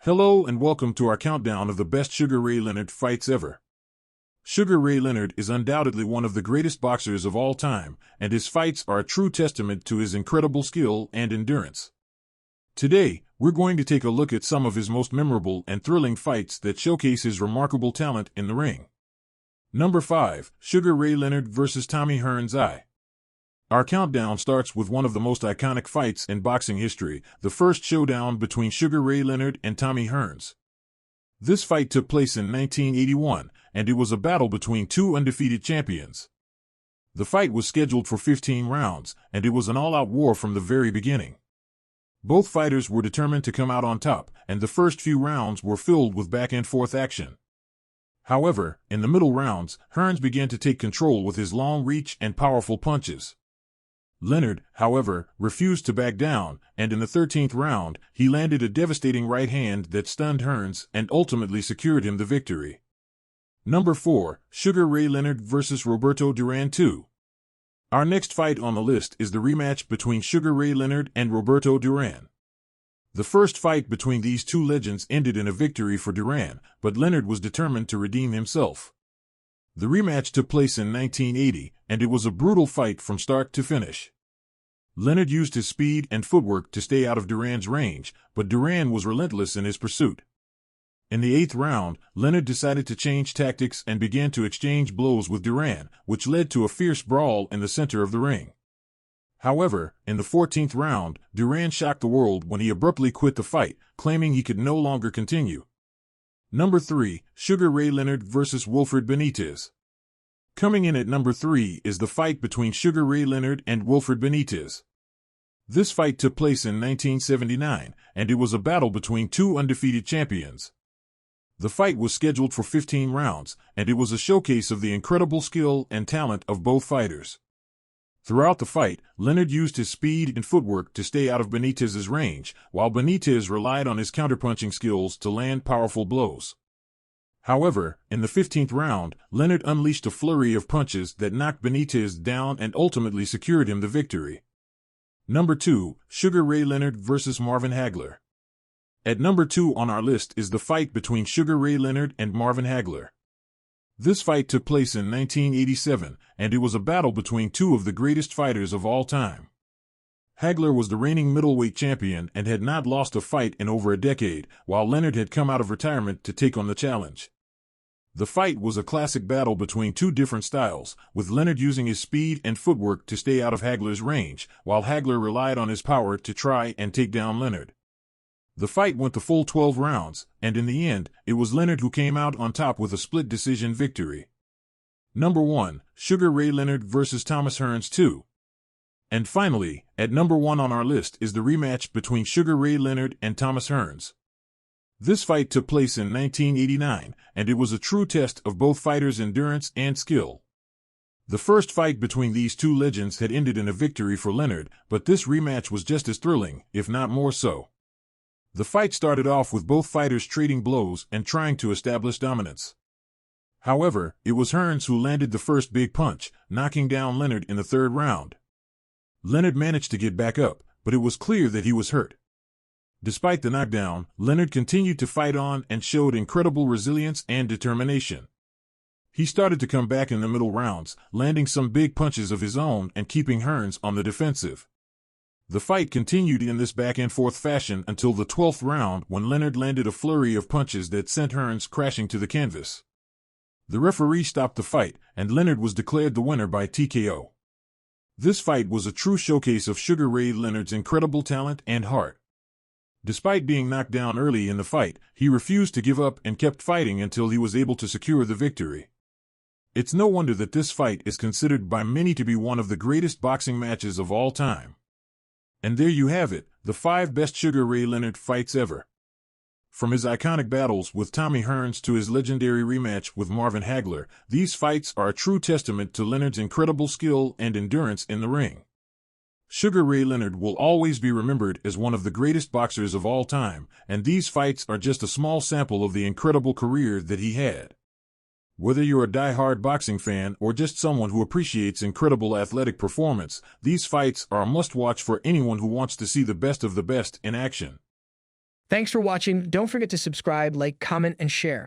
Hello and welcome to our countdown of the best Sugar Ray Leonard fights ever. Sugar Ray Leonard is undoubtedly one of the greatest boxers of all time, and his fights are a true testament to his incredible skill and endurance. Today, we're going to take a look at some of his most memorable and thrilling fights that showcase his remarkable talent in the ring. Number 5. Sugar Ray Leonard vs. Tommy Hearns. Our countdown starts with one of the most iconic fights in boxing history, the first showdown between Sugar Ray Leonard and Tommy Hearns. This fight took place in 1981, and it was a battle between two undefeated champions. The fight was scheduled for 15 rounds, and it was an all-out war from the very beginning. Both fighters were determined to come out on top, and the first few rounds were filled with back-and-forth action. However, in the middle rounds, Hearns began to take control with his long reach and powerful punches. Leonard, however, refused to back down, and in the 13th round, he landed a devastating right hand that stunned Hearns and ultimately secured him the victory. Number 4. Sugar Ray Leonard vs. Roberto Duran 2. Our next fight on the list is the rematch between Sugar Ray Leonard and Roberto Duran. The first fight between these two legends ended in a victory for Duran, but Leonard was determined to redeem himself. The rematch took place in 1980, and it was a brutal fight from start to finish. Leonard used his speed and footwork to stay out of Duran's range, but Duran was relentless in his pursuit. In the 8th round, Leonard decided to change tactics and began to exchange blows with Duran, which led to a fierce brawl in the center of the ring. However, in the 14th round, Duran shocked the world when he abruptly quit the fight, claiming he could no longer continue. Number 3. Sugar Ray Leonard vs. Wilfred Benitez. Coming in at number 3 is the fight between Sugar Ray Leonard and Wilfred Benitez. This fight took place in 1979, and it was a battle between two undefeated champions. The fight was scheduled for 15 rounds, and it was a showcase of the incredible skill and talent of both fighters. Throughout the fight, Leonard used his speed and footwork to stay out of Benitez's range, while Benitez relied on his counterpunching skills to land powerful blows. However, in the 15th round, Leonard unleashed a flurry of punches that knocked Benitez down and ultimately secured him the victory. Number 2. Sugar Ray Leonard vs. Marvin Hagler. At number 2 on our list is the fight between Sugar Ray Leonard and Marvin Hagler. This fight took place in 1987, and it was a battle between two of the greatest fighters of all time. Hagler was the reigning middleweight champion and had not lost a fight in over a decade, while Leonard had come out of retirement to take on the challenge. The fight was a classic battle between two different styles, with Leonard using his speed and footwork to stay out of Hagler's range, while Hagler relied on his power to try and take down Leonard. The fight went the full 12 rounds, and in the end, it was Leonard who came out on top with a split decision victory. Number 1. Sugar Ray Leonard vs. Tommy Hearns 2. And finally, at number 1 on our list is the rematch between Sugar Ray Leonard and Tommy Hearns. This fight took place in 1989, and it was a true test of both fighters' endurance and skill. The first fight between these two legends had ended in a victory for Leonard, but this rematch was just as thrilling, if not more so. The fight started off with both fighters trading blows and trying to establish dominance. However, it was Hearns who landed the first big punch, knocking down Leonard in the 3rd round. Leonard managed to get back up, but it was clear that he was hurt. Despite the knockdown, Leonard continued to fight on and showed incredible resilience and determination. He started to come back in the middle rounds, landing some big punches of his own and keeping Hearns on the defensive. The fight continued in this back-and-forth fashion until the 12th round when Leonard landed a flurry of punches that sent Hearns crashing to the canvas. The referee stopped the fight, and Leonard was declared the winner by TKO. This fight was a true showcase of Sugar Ray Leonard's incredible talent and heart. Despite being knocked down early in the fight, he refused to give up and kept fighting until he was able to secure the victory. It's no wonder that this fight is considered by many to be one of the greatest boxing matches of all time. And there you have it, the 5 best Sugar Ray Leonard fights ever. From his iconic battles with Tommy Hearns to his legendary rematch with Marvin Hagler, these fights are a true testament to Leonard's incredible skill and endurance in the ring. Sugar Ray Leonard will always be remembered as one of the greatest boxers of all time, and these fights are just a small sample of the incredible career that he had. Whether you're a die-hard boxing fan or just someone who appreciates incredible athletic performance, these fights are a must-watch for anyone who wants to see the best of the best in action. Thanks for watching. Don't forget to subscribe, like, comment, and share.